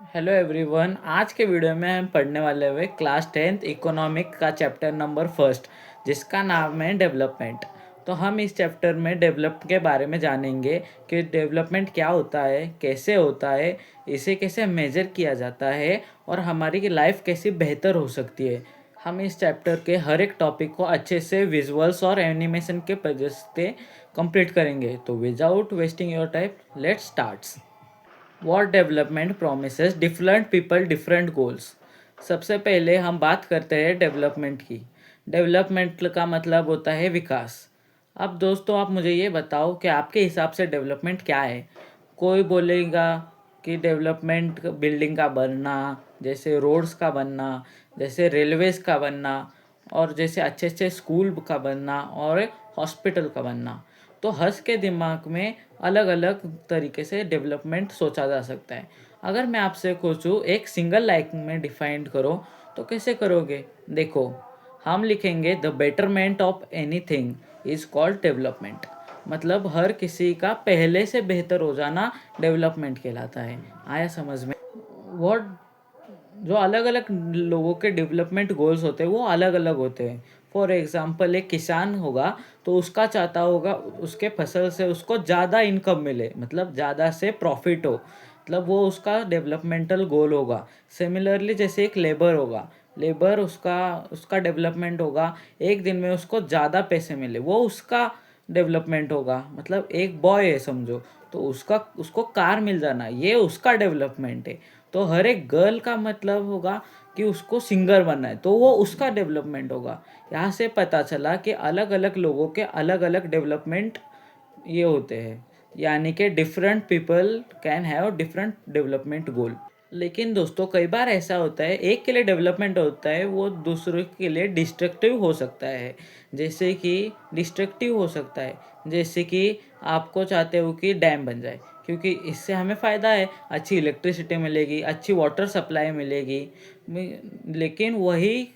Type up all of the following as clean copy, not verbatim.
Hello everyone. आज के video में हम पढ़ने वाले हुए क्लास 10th इकोनॉमिक का चैप्टर नंबर फर्स्ट, जिसका नाम है डेवलपमेंट। तो हम इस चैप्टर में डेवलप के बारे में जानेंगे कि डेवलपमेंट क्या होता है, कैसे होता है, इसे कैसे मेजर किया जाता है और हमारी लाइफ कैसी बेहतर हो सकती है। हम इस चैप्टर के हर एक टॉपिक को अच्छे से विजुअल्स और एनिमेशन के वजह से कंप्लीट करेंगे। तो without wasting your time, let's start. What development promises different people different goals. सबसे पहले हम बात करते हैं डेवलपमेंट की। डेवलपमेंट का मतलब होता है विकास। अब दोस्तों, आप मुझे ये बताओ कि आपके हिसाब से डेवलपमेंट क्या है। कोई बोलेगा कि डेवलपमेंट बिल्डिंग का बनना, जैसे रोड्स का बनना, जैसे रेलवेज़ का बनना, और जैसे अच्छे अच्छे स्कूल का बनना और हॉस्पिटल का बनना। तो हंस के दिमाग में अलग अलग तरीके से डेवलपमेंट सोचा जा सकता है। अगर मैं आपसे पूछूँ एक सिंगल लाइन में डिफाइन करो, तो कैसे करोगे? देखो, हम लिखेंगे the betterment of anything is called development. मतलब हर किसी का पहले से बेहतर हो जाना डेवलपमेंट कहलाता है। आया समझ में? वॉट जो अलग अलग लोगों के डेवलपमेंट गोल्स होते हैं वो अलग अलग होते हैं। फॉर एग्ज़ाम्पल, एक किसान होगा तो उसका चाहता होगा उसके फसल से उसको ज़्यादा इनकम मिले, मतलब ज़्यादा से प्रॉफिट हो, मतलब वो उसका डेवलपमेंटल गोल होगा। सिमिलरली जैसे एक लेबर होगा, लेबर उसका उसका डेवलपमेंट होगा एक दिन में उसको ज़्यादा पैसे मिले, वो उसका डेवलपमेंट होगा। मतलब एक बॉय है समझो, तो उसको कार मिल जाना, ये उसका डेवलपमेंट है। तो हर एक गर्ल का मतलब होगा कि उसको सिंगर बनना है, तो वो उसका डेवलपमेंट होगा। यहाँ से पता चला कि अलग अलग लोगों के अलग अलग डेवलपमेंट ये होते हैं, यानी कि different people can have different development goal. लेकिन दोस्तों, कई बार ऐसा होता है, एक के लिए डेवलपमेंट होता है वो दूसरे के लिए डिस्ट्रक्टिव हो सकता है। जैसे कि डिस्ट्रक्टिव हो सकता है, जैसे कि आपको चाहते हो कि डैम बन जाए, क्योंकि इससे हमें फ़ायदा है, अच्छी इलेक्ट्रिसिटी मिलेगी, अच्छी वाटर सप्लाई मिलेगी। लेकिन वही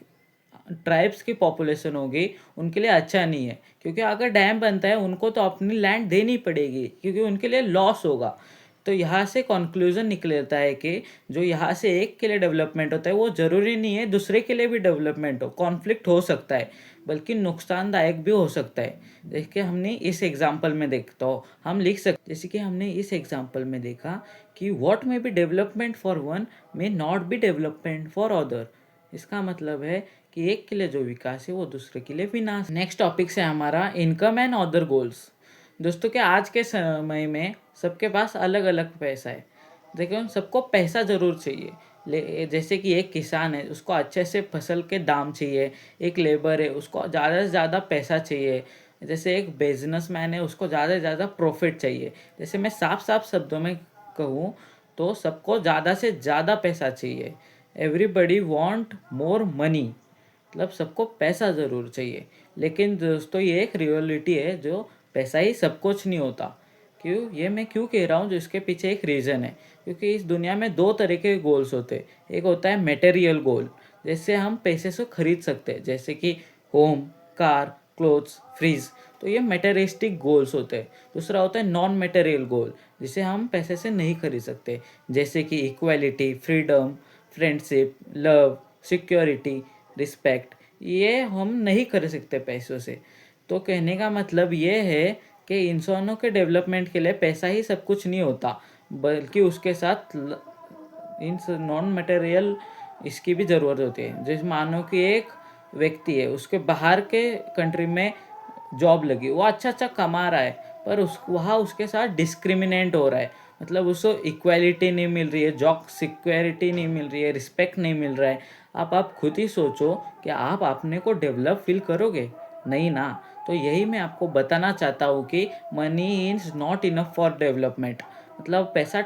ट्राइब्स की पॉपुलेशन होगी उनके लिए अच्छा नहीं है, क्योंकि अगर डैम बनता है उनको तो अपनी लैंड देनी पड़ेगी, क्योंकि उनके लिए लॉस होगा। तो यहाँ से कंक्लूजन निकलता है कि जो यहाँ से एक के लिए डेवलपमेंट होता है वो ज़रूरी नहीं है दूसरे के लिए भी डेवलपमेंट हो। कॉन्फ्लिक्ट हो सकता है, बल्कि नुकसानदायक भी हो सकता है। जैसे हमने इस एग्जाम्पल में देखता हो, हम लिख सकते, जैसे कि हमने इस एग्जाम्पल में देखा कि what may be development for one may not be development for other. इसका मतलब है कि एक के लिए जो विकास है वो दूसरे के लिए विनाश। नेक्स्ट टॉपिक से हमारा इनकम एंड अदर गोल्स। दोस्तों, क्या आज के समय में सबके पास अलग अलग पैसा है। देखो, सबको पैसा ज़रूर चाहिए। जैसे कि एक किसान है उसको अच्छे से फसल के दाम चाहिए, एक लेबर है उसको ज़्यादा से ज़्यादा पैसा चाहिए, जैसे एक बिजनेसमैन है उसको ज़्यादा से ज़्यादा प्रॉफिट चाहिए। जैसे मैं साफ साफ शब्दों में कहूँ तो सबको ज़्यादा से ज़्यादा पैसा चाहिए। एवरीबडी वांट मोर मनी, मतलब सबको पैसा ज़रूर चाहिए। लेकिन दोस्तों, ये एक रियलिटी है, जो पैसा ही सब कुछ नहीं होता। क्यों, ये मैं क्यों कह रहा हूँ, जो इसके पीछे एक रीज़न है। क्योंकि इस दुनिया में दो तरह के गोल्स होते हैं। एक होता है मटेरियल गोल, जैसे हम पैसे से खरीद सकते हैं, जैसे कि होम, कार, क्लोथ्स, फ्रिज। तो ये मटेरियलिस्टिक गोल्स होते हैं। दूसरा होता है नॉन मटेरियल गोल, जिसे हम पैसे से नहीं खरीद सकते, जैसे कि equality, freedom, friendship, love, security, respect. ये हम नहीं कर सकते पैसों से। तो कहने का मतलब ये है कि इंसानों के डेवलपमेंट के लिए पैसा ही सब कुछ नहीं होता, बल्कि उसके साथ इन नॉन मटेरियल इसकी भी ज़रूरत होती है। जैसे मानो कि एक व्यक्ति है, उसके बाहर के कंट्री में जॉब लगी, वो अच्छा अच्छा कमा रहा है, पर वहाँ उसके साथ डिस्क्रिमिनेट हो रहा है। मतलब उसको इक्वालिटी नहीं मिल रही है, जॉब सिक्योरिटी नहीं मिल रही है, रिस्पेक्ट नहीं मिल रहा है। आप खुद ही सोचो कि आप अपने को डेवलप फील करोगे? नहीं ना। तो यही मैं आपको बताना चाहता हूँ कि money is not enough for development. मतलब पैसा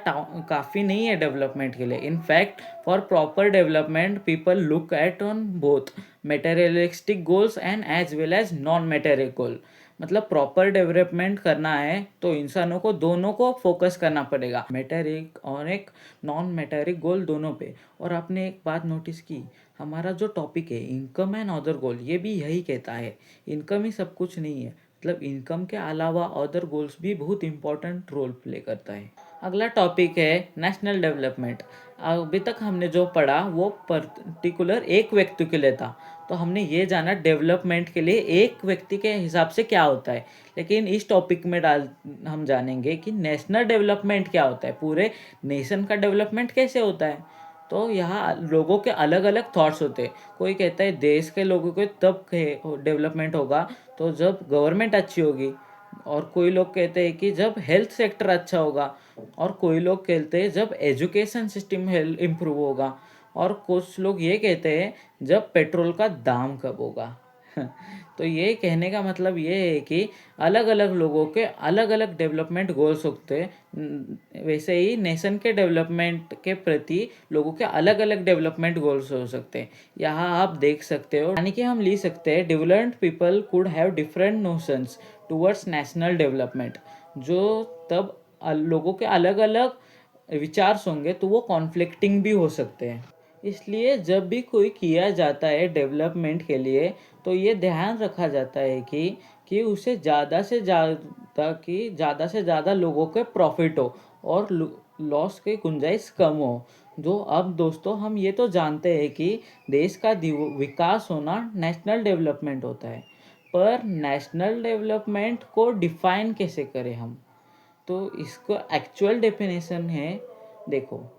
काफ़ी नहीं है डेवलपमेंट के लिए। In fact, for proper development people look at on both materialistic goals and as well as non material goal. मतलब प्रॉपर डेवलपमेंट करना है तो इंसानों को दोनों को फोकस करना पड़ेगा, मेटेरिक और एक नॉन मेटेरिक गोल दोनों पे। और आपने एक बात नोटिस की, हमारा जो टॉपिक है इनकम एंड अदर गोल, ये भी यही कहता है, इनकम ही सब कुछ नहीं है। मतलब इनकम के अलावा अदर गोल्स भी बहुत इंपॉर्टेंट रोल प्ले करता है। अगला टॉपिक है नेशनल डेवलपमेंट। अभी तक हमने जो पढ़ा वो पर्टिकुलर एक व्यक्ति के लिए था, तो हमने ये जाना डेवलपमेंट के लिए एक व्यक्ति के हिसाब से क्या होता है। लेकिन इस टॉपिक में हम जानेंगे कि नेशनल डेवलपमेंट क्या होता है, पूरे नेशन का डेवलपमेंट कैसे होता है। तो यहाँ लोगों के अलग अलग थॉट्स होते हैं। कोई कहता है देश के लोगों को तब डेवलपमेंट होगा तो जब गवर्नमेंट अच्छी होगी, और कोई लोग कहते हैं कि जब हेल्थ सेक्टर अच्छा होगा, और कोई लोग कहते हैं जब एजुकेशन सिस्टम इम्प्रूव होगा, और कुछ लोग ये कहते हैं जब पेट्रोल का दाम कब होगा। तो ये कहने का मतलब ये है कि अलग अलग लोगों के अलग अलग डेवलपमेंट गोल्स होते हैं। वैसे ही नेशन के डेवलपमेंट के प्रति लोगों के अलग अलग डेवलपमेंट गोल्स हो सकते हैं। यहाँ आप देख सकते हो, यानी कि हम लिख सकते हैं developed people could have different notions towards national development. जो तब लोगों के अलग अलग विचार होंगे तो वो कॉन्फ्लिक्टिंग भी हो सकते हैं। इसलिए जब भी कोई किया जाता है डेवलपमेंट के लिए, तो ये ध्यान रखा जाता है कि उसे ज़्यादा से ज़्यादा लोगों के प्रॉफिट हो और लॉस की गुंजाइश कम हो। जो अब दोस्तों हम ये तो जानते हैं कि देश का विकास होना नेशनल डेवलपमेंट होता है, पर नेशनल डेवलपमेंट को डिफाइन कैसे करें हम, तो इसको एक्चुअल डेफिनेशन है, देखो,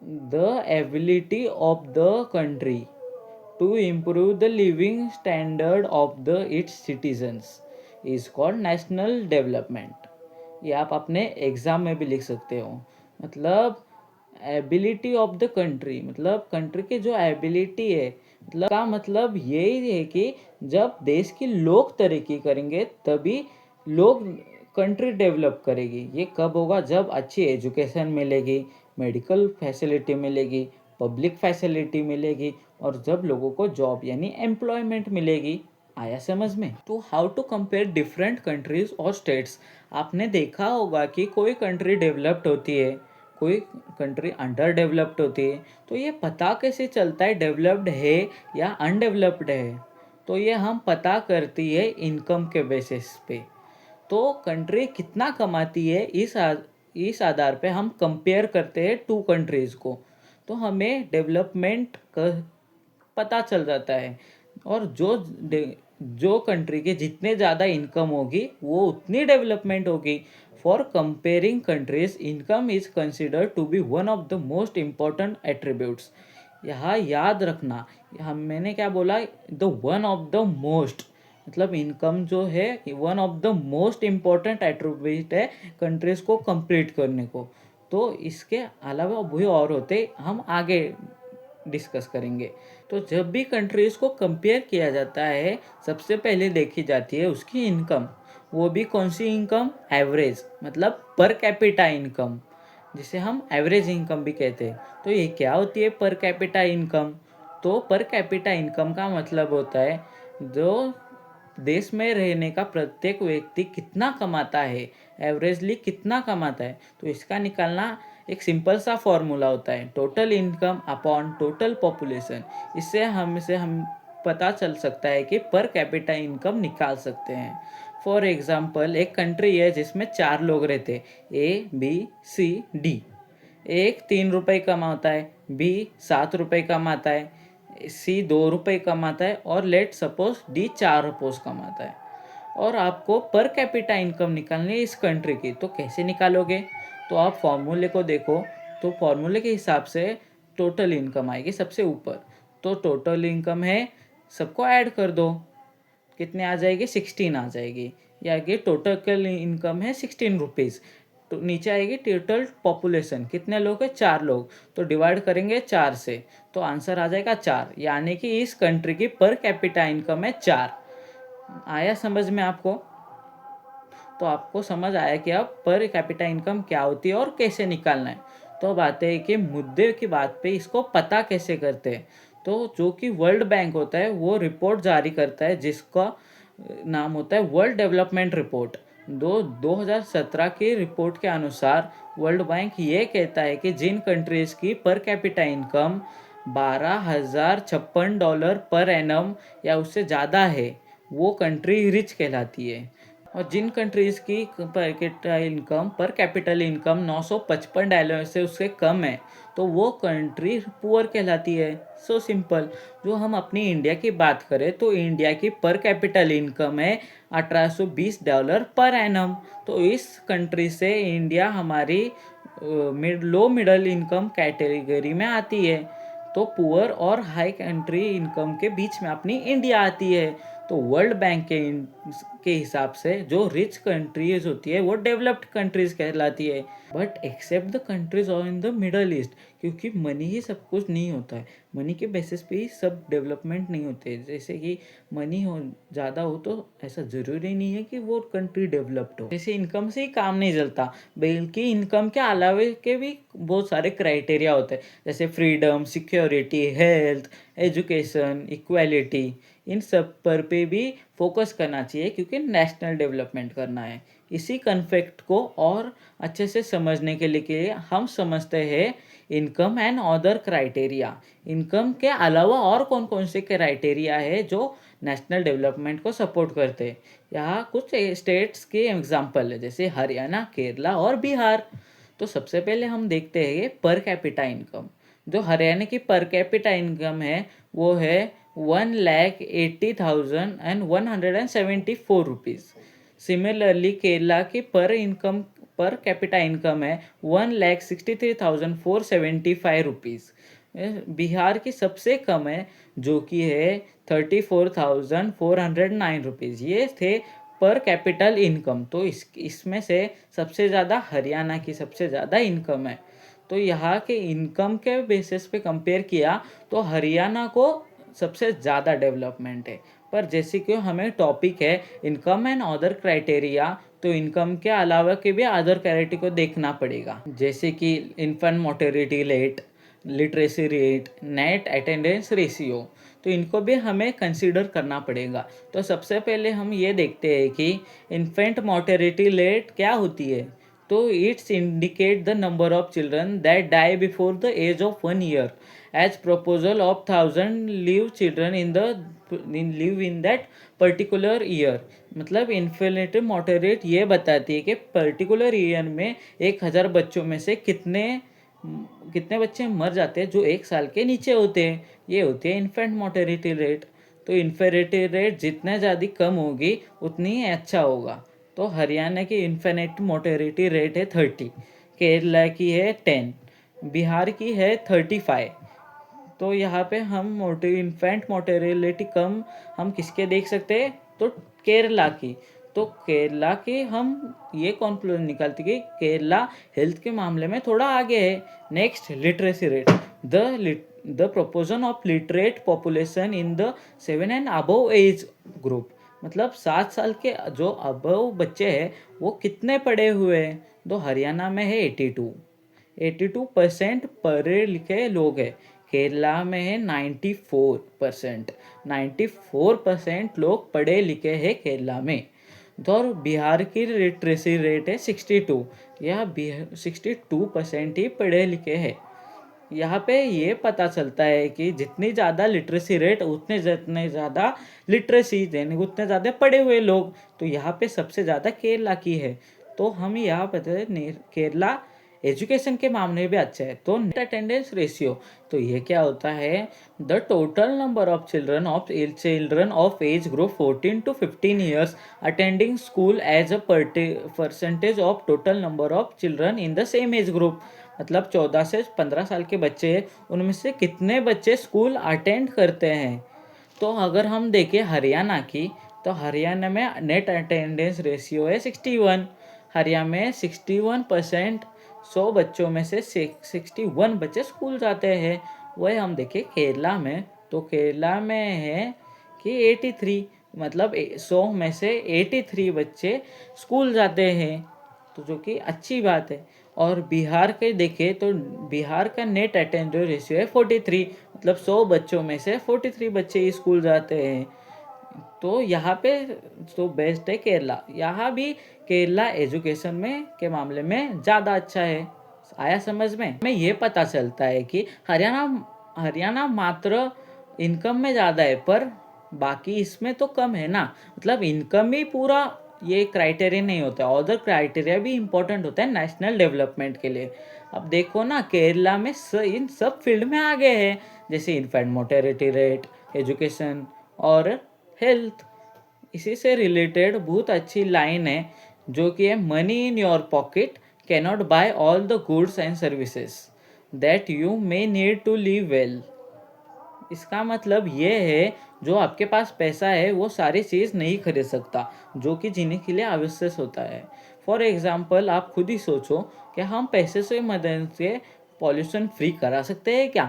the ability of the country to improve the living standard of the it's citizens is called national development. ये आप अपने एग्ज़ाम में भी लिख सकते हो। मतलब एबिलिटी ऑफ द कंट्री, मतलब कंट्री की जो एबिलिटी है, मतलब का मतलब यही है कि जब देश की लोग तरक्की करेंगे तभी लोग कंट्री डेवलप करेगी। ये कब होगा, जब अच्छी एजुकेशन मिलेगी, मेडिकल फैसिलिटी मिलेगी, पब्लिक फैसिलिटी मिलेगी, और जब लोगों को जॉब यानी एम्प्लॉयमेंट मिलेगी। आया समझ में। तो how to compare different countries और स्टेट्स। आपने देखा होगा कि कोई कंट्री डेवलप्ड होती है, कोई कंट्री अंडर डेवलप्ड होती है, तो ये पता कैसे चलता है डेवलप्ड है या अनडेवलप्ड है। तो ये हम पता करती है इनकम के बेसिस पे। तो कंट्री कितना कमाती है, इस आधार पे हम कंपेयर करते हैं टू कंट्रीज़ को, तो हमें डेवलपमेंट का पता चल जाता है। और जो कंट्री के जितने ज़्यादा इनकम होगी वो उतनी डेवलपमेंट होगी। For comparing countries, income is considered to be one of the most important attributes. यहाँ याद रखना, मैंने क्या बोला, the one of the most, मतलब इनकम जो है one of the most important attribute है कंट्रीज को कंप्लीट करने को। तो इसके अलावा भी और होते, हम आगे डिस्कस करेंगे। तो जब भी कंट्रीज़ को कंपेयर किया जाता है, सबसे पहले देखी जाती है उसकी इनकम। वो भी कौन सी इनकम, एवरेज, मतलब पर कैपिटा इनकम, जिसे हम एवरेज इनकम भी कहते हैं। तो ये क्या होती है पर कैपिटा इनकम। तो पर कैपिटा इनकम का मतलब होता है जो देश में रहने का प्रत्येक व्यक्ति कितना कमाता है, एवरेजली कितना कमाता है। तो इसका निकालना एक सिंपल सा फॉर्मूला होता है, total income upon total population. इससे हम पता चल सकता है कि पर कैपिटा इनकम निकाल सकते हैं। फॉर एग्जांपल, एक कंट्री है जिसमें 4 लोग रहते, ए बी सी डी। एक 3 रुपये कमाता है, बी 7 रुपये कमाता है, सी 2 रुपये कमाता है, और लेट सपोज डी 4 रुपये कमाता है। और आपको पर कैपिटा इनकम निकालनी है इस कंट्री की, तो कैसे निकालोगे। तो आप फॉर्मूले को देखो, तो फॉर्मूले के हिसाब से टोटल इनकम आएगी सबसे ऊपर। तो टोटल इनकम है, सबको ऐड कर दो, कितने आ जाएगी, 16 आ जाएगी। या कि टोटल इनकम है 16 रुपीज़। तो नीचे आएगी टोटल पॉपुलेशन, कितने लोग हैं, 4 लोग। तो डिवाइड करेंगे 4 से, तो आंसर आ जाएगा 4, यानी कि इस कंट्री की पर कैपिटा इनकम है 4। आया समझ में आपको। तो आपको समझ आया कि अब पर कैपिटा इनकम क्या होती है और कैसे निकालना है। तो अब आते हैं कि मुद्दे की बात पे, इसको पता कैसे करते हैं। तो जो कि वर्ल्ड बैंक होता है वो रिपोर्ट जारी करता है जिसका नाम होता है वर्ल्ड डेवलपमेंट रिपोर्ट। 2017 की रिपोर्ट के अनुसार वर्ल्ड बैंक ये कहता है कि जिन कंट्रीज़ की per capita income $12,056 per annum या उससे ज़्यादा है, वो कंट्री रिच कहलाती है। और जिन कंट्रीज़ की पर कैपिटल इनकम $955 से उससे कम है, तो वो कंट्री पुअर कहलाती है। So simple. जो हम अपनी इंडिया की बात करें तो इंडिया की पर कैपिटल इनकम है $1820 पर एनम। तो इस कंट्री से इंडिया हमारी लो मिडल इनकम कैटेगरी में आती है। तो पुअर और हाई कंट्री इनकम के बीच में अपनी इंडिया आती है। तो वर्ल्ड बैंक के हिसाब से जो रिच कंट्रीज होती है वो डेवलप्ड कंट्रीज कहलाती है। बट एक्सेप्ट द कंट्रीज और इन द मिडल ईस्ट, क्योंकि मनी ही सब कुछ नहीं होता है। मनी के बेसिस पे ही सब डेवलपमेंट नहीं होते। जैसे कि मनी हो ज़्यादा हो तो ऐसा ज़रूरी नहीं है कि वो कंट्री डेवलप्ड हो। जैसे इनकम से ही काम नहीं चलता, बल्कि इनकम के अलावे के भी बहुत सारे क्राइटेरिया होते हैं, जैसे freedom, security, health, education, equality. इन सब पर पे भी फोकस करना चाहिए, क्योंकि नेशनल डेवलपमेंट करना है। इसी कॉन्सेप्ट को और अच्छे से समझने के लिए हम समझते हैं income and other criteria. Income के अलावा और कौन कौन से क्राइटेरिया है जो नेशनल डेवलपमेंट को सपोर्ट करते हैं। यहाँ कुछ स्टेट्स के एग्जांपल है, जैसे हरियाणा, केरला और बिहार। तो सबसे पहले हम देखते हैं पर कैपिटा इनकम। जो हरियाणा की पर कैपिटा इनकम है वो है 1,80,174 रुपीज़। सिमिलरली केरला की पर कैपिटा इनकम है 1,63,475 रुपीज़। बिहार की सबसे कम है जो कि है 34,409 रुपीज़। ये थे पर कैपिटल इनकम। तो इसमें से सबसे ज़्यादा हरियाणा की सबसे ज़्यादा इनकम है। तो यहाँ के इनकम के बेसिस पे कंपेयर किया तो हरियाणा को सबसे ज़्यादा डेवलपमेंट है। पर जैसे कि हमें टॉपिक है इनकम एंड अदर क्राइटेरिया, तो इनकम के अलावा के भी अदर क्राइटेरिया को देखना पड़ेगा, जैसे कि infant mortality rate, literacy rate, net attendance ratio. तो इनको भी हमें कंसीडर करना पड़ेगा। तो सबसे पहले हम ये देखते हैं कि इन्फेंट मोर्टेलिटी रेट क्या होती है। तो it's indicate the number of children that die before the age of 1 year as proposal of 1,000 live children in that particular year. मतलब इन्फेंट मोर्टेलिटी ये बताती है कि पर्टिकुलर ईयर में 1,000 बच्चों में से कितने बच्चे मर जाते हैं जो 1 साल के नीचे होते हैं। ये होती है इन्फेंट मोर्टेलिटी रेट। तो इन्फेरिटी रेट जितने ज़्यादा कम होगी उतनी ही अच्छा होगा। तो हरियाणा की इन्फेंट मोर्टेलिटी रेट है 30, केरला की है 10, बिहार की है 35। तो यहाँ पे हम इन्फेंट मोर्टेलिटी कम हम किसके देख सकते हैं, तो केरला की। तो केरला की हम ये कॉन्क्लूजन निकालते कि केरला हेल्थ के मामले में थोड़ा आगे है। Next, literacy rate. The proportion of literate population in the 7 and above as group. मतलब 7 साल के जो अबव बच्चे हैं वो कितने पढ़े हुए हैं। तो हरियाणा में है 82% पढ़े लिखे लोग हैं। केरला में है 94%। 94% लोग पढ़े लिखे हैं केरला में। तो और बिहार की लिटरेसी रेट है 62। यह 62% ही पढ़े लिखे हैं। यहाँ पे ये पता चलता है कि जितनी ज़्यादा लिटरेसी रेट जितने ज़्यादा लिटरेसी यानी उतने ज़्यादा पढ़े हुए लोग। तो यहाँ पे सबसे ज़्यादा केरला की है। तो हम यहाँ पे केरला एजुकेशन के मामले में भी अच्छा है। तो नेट अटेंडेंस रेशियो, तो ये क्या होता है, the total number of children of age group 14 to 15 years attending school as a percentage of total number of children in the same age group. मतलब 14 से 15 साल के बच्चे हैं, उनमें से कितने बच्चे स्कूल अटेंड करते हैं। तो अगर हम देखें हरियाणा की, तो हरियाणा में नेट अटेंडेंस रेशियो है 61। हरियाणा में 61%, 100 बच्चों में से 61 बच्चे स्कूल जाते हैं। वही हम देखें केरला में, तो केरला में है कि 83, मतलब 100 में से 83 बच्चे स्कूल जाते हैं। तो जो कि अच्छी बात है। और बिहार के देखें तो बिहार का नेट अटेंडेंस रेशियो है 43, मतलब 100 बच्चों में से 43 बच्चे ही स्कूल जाते हैं। तो यहाँ पे तो बेस्ट है केरला। यहाँ भी केरला एजुकेशन में के मामले में ज़्यादा अच्छा है। आया समझ में? हमें ये पता चलता है कि हरियाणा मात्र इनकम में ज़्यादा है, पर बाकी इसमें तो कम है ना। मतलब इनकम ही पूरा ये क्राइटेरिया नहीं होता, अदर क्राइटेरिया भी इम्पोर्टेंट होता है नेशनल डेवलपमेंट के लिए। अब देखो ना, केरला में इन सब फील्ड में आगे है, जैसे इन्फेंट मोर्टेलिटी रेट, एजुकेशन और हेल्थ। इसी से रिलेटेड बहुत अच्छी लाइन है जो कि है, money in your pocket cannot buy all the goods and services that you may need to live well. इसका मतलब ये है, जो आपके पास पैसा है वो सारी चीज़ नहीं खरीद सकता जो कि जीने के लिए आवश्यक होता है। फॉर एग्जाम्पल, आप खुद ही सोचो कि हम पैसे से मदद से पॉल्यूशन फ्री करा सकते हैं क्या?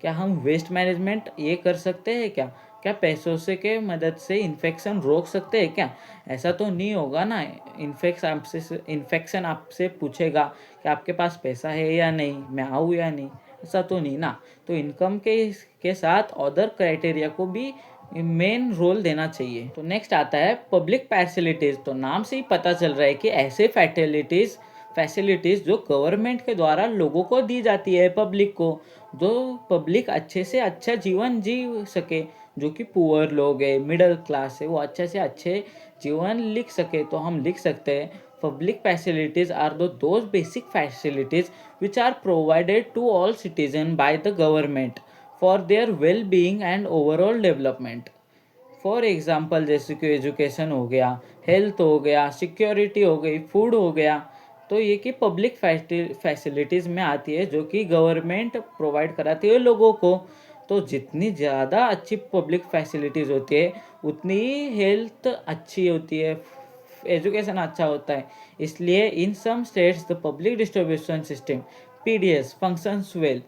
क्या हम वेस्ट मैनेजमेंट ये कर सकते हैं क्या? क्या पैसों से के मदद से इन्फेक्शन रोक सकते हैं क्या? ऐसा तो नहीं होगा ना। इन्फेक्शन आपसे पूछेगा कि आपके पास पैसा है या नहीं, मैं आऊँ या नहीं, ऐसा तो नहीं ना। तो इनकम के साथ अदर क्राइटेरिया को भी मेन रोल देना चाहिए। तो नेक्स्ट आता है पब्लिक फैसिलिटीज़। तो नाम से ही पता चल रहा है कि ऐसे फैसिलिटीज़ जो गवर्नमेंट के द्वारा लोगों को दी जाती है, पब्लिक को, जो पब्लिक अच्छे से अच्छा जीवन जी सके। जो कि पुअर लोग है, मिडिल क्लास है, वो अच्छे से अच्छे जीवन लिख सके। तो हम लिख सकते हैं, public facilities are those basic facilities which are provided to all citizens by the government for their well-being and overall development। For example, जैसे कि एजुकेशन हो गया, हेल्थ हो गया, सिक्योरिटी हो गई, फूड हो गया। तो ये कि पब्लिक फैसिलिटीज़ में आती है जो कि गवर्नमेंट प्रोवाइड कराती है लोगों को। तो जितनी ज़्यादा अच्छी पब्लिक फैसिलिटीज़ होती है उतनी ही हेल्थ अच्छी होती है, एजुकेशन अच्छा होता है। इसलिए in some states the public distribution system PDS functions well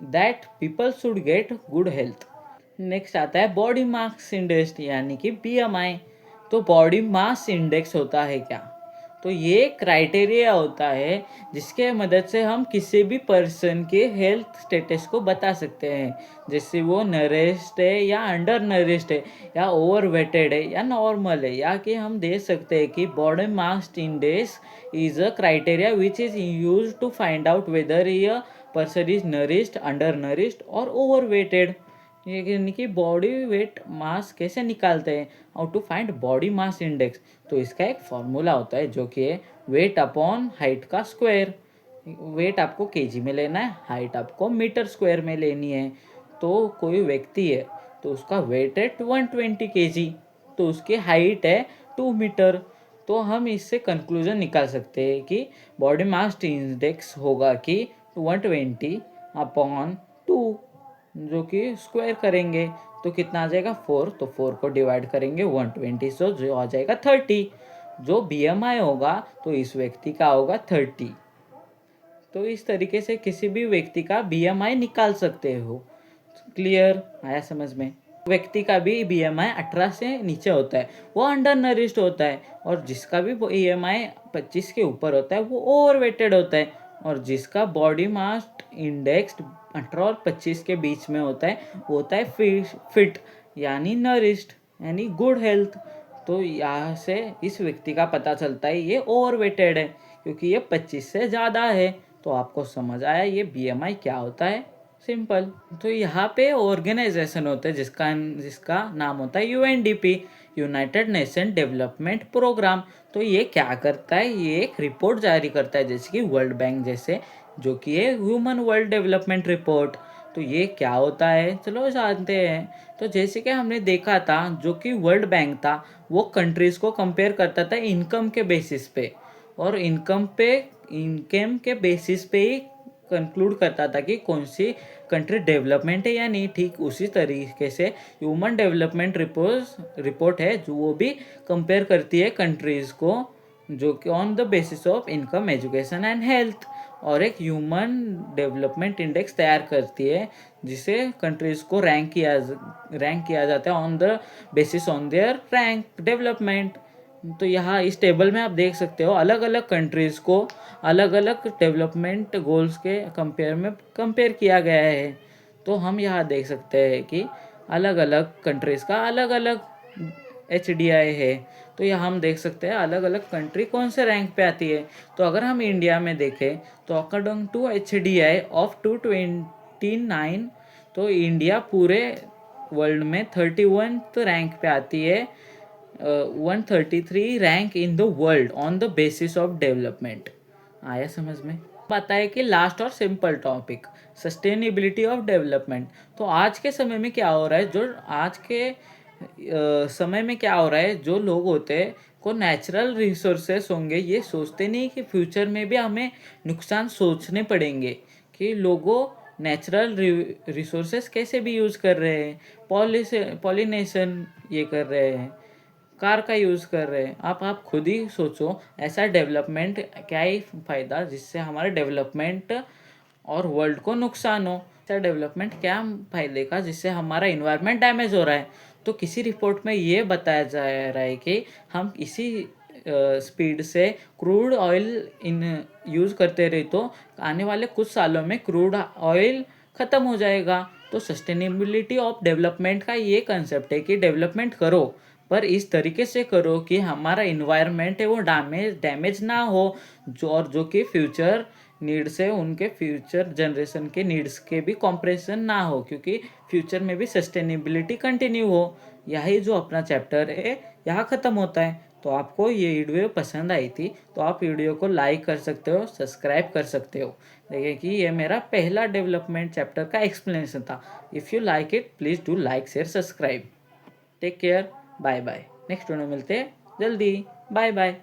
that people should get good health. Next आता है बॉडी मास इंडेक्स यानी कि BMI। तो बॉडी मास इंडेक्स होता है क्या? तो ये क्राइटेरिया होता है जिसके मदद से हम किसी भी पर्सन के हेल्थ स्टेटस को बता सकते हैं, जैसे वो नरिश्ड है या अंडर नरिश्ड है, या ओवर वेटेड है या नॉर्मल है। या कि हम देख सकते हैं कि body mass index is a criteria which is use to find out whether a person is nourished, under nourished और ओवर वेटेड। यानी कि बॉडी वेट मास कैसे निकालते हैं, how to find body mass index. तो इसका एक फॉर्मूला होता है जो कि है वेट अपॉन हाइट का स्क्वायर। वेट आपको केजी में लेना है, हाइट आपको मीटर स्क्वायर में लेनी है। तो कोई व्यक्ति है तो उसका वेट है 120 केजी, तो उसकी हाइट है 2 मीटर। तो हम इससे कंक्लूजन निकाल सकते हैं कि बॉडी मास इंडेक्स होगा कि 120 अपॉन 2, जो कि स्क्वायर करेंगे तो कितना आ जाएगा 4। तो 4 को डिवाइड करेंगे 120 से, जो आ जाएगा 30। जो BMI होगा तो इस व्यक्ति का होगा 30। तो इस तरीके से किसी भी व्यक्ति का BMI निकाल सकते हो। क्लियर आया समझ में? व्यक्ति का भी BMI 18 से नीचे होता है वो अंडर नरिश्ड होता है, और जिसका भी BMI 25 के ऊपर होता है वो ओवरवेटेड होता है, और जिसका बॉडी मास इंडेक्स 18 और 25 के बीच में होता है वो होता है फिट यानी नरिश्ड यानी गुड हेल्थ। तो यहाँ से इस व्यक्ति का पता चलता है ये ओवरवेटेड है क्योंकि ये 25 से ज़्यादा है। तो आपको समझ आया ये BMI क्या होता है, सिंपल। तो यहाँ पे ऑर्गेनाइजेशन होता है जिसका नाम होता है UNDP, United Nation Development Programme. तो ये क्या करता है, ये एक रिपोर्ट जारी करता है जैसे कि वर्ल्ड बैंक जैसे, जो कि है ह्यूमन वर्ल्ड डेवलपमेंट रिपोर्ट। तो ये क्या होता है चलो जानते हैं। तो जैसे कि हमने देखा था, जो कि वर्ल्ड बैंक था वो कंट्रीज़ को कंपेयर करता था इनकम के बेसिस पे, और इनकम के बेसिस पे ही कंक्लूड करता था कि कौन सी कंट्री डेवलपमेंट है या नहीं। ठीक उसी तरीके से ह्यूमन डेवलपमेंट रिपोर्ट है जो वो भी कंपेयर करती है कंट्रीज़ को, जो कि on the basis of income, education and health, और एक ह्यूमन डेवलपमेंट इंडेक्स तैयार करती है जिसे कंट्रीज़ को रैंक किया जाता है on the basis on their rank development. तो यहाँ इस टेबल में आप देख सकते हो अलग अलग कंट्रीज़ को अलग अलग डेवलपमेंट गोल्स के कंपेयर किया गया है। तो हम यहाँ देख सकते हैं कि अलग अलग कंट्रीज़ का अलग अलग HDI है। तो यहाँ हम देख सकते हैं अलग अलग कंट्री कौन से रैंक पे आती है। तो अगर हम इंडिया में देखें तो अकॉर्डिंग टू HDI ऑफ 229, तो इंडिया पूरे वर्ल्ड में 31 रैंक पे आती है 133 rank in the world on the basis of development. आया समझ में? आता है कि लास्ट और simple topic, sustainability of development. तो आज के समय में क्या हो रहा है, जो आज के समय में क्या हो रहा है, जो लोग होते हैं को नेचुरल रिसोर्सेस होंगे, ये सोचते नहीं कि फ्यूचर में भी हमें नुकसान सोचने पड़ेंगे, कि लोगों नेचुरल रिसोर्सेस कैसे भी यूज़ कर रहे हैं, पॉलिनेशन ये कर रहे हैं, कार का यूज़ कर रहे हैं। आप खुद ही सोचो, ऐसा डेवलपमेंट क्या ही फ़ायदा जिससे हमारे डेवलपमेंट और वर्ल्ड को नुकसान हो। ऐसा डेवलपमेंट क्या फ़ायदे का जिससे हमारा इन्वायरमेंट डैमेज हो रहा है। तो किसी रिपोर्ट में ये बताया जा रहा है कि हम इसी स्पीड से क्रूड ऑयल इन यूज़ करते रहे तो आने वाले कुछ सालों में क्रूड ऑयल ख़त्म हो जाएगा। तो सस्टेनेबिलिटी ऑफ डेवलपमेंट का ये कंसेप्ट है कि डेवलपमेंट करो, पर इस तरीके से करो कि हमारा इन्वायरमेंट है वो डैमेज ना हो, जो कि फ्यूचर नीड्स है, उनके फ्यूचर जनरेशन के नीड्स के भी कॉम्प्रेशन ना हो, क्योंकि फ्यूचर में भी सस्टेनेबिलिटी कंटिन्यू हो। यही जो अपना चैप्टर है यहाँ ख़त्म होता है। तो आपको ये वीडियो पसंद आई थी तो आप वीडियो को लाइक कर सकते हो, सब्सक्राइब कर सकते हो। देखिए कि ये मेरा पहला डेवलपमेंट चैप्टर का एक्सप्लेनेशन था। If you like it please do like share subscribe. Take care, bye bye. Next video मिलते हैं जल्दी। Bye bye.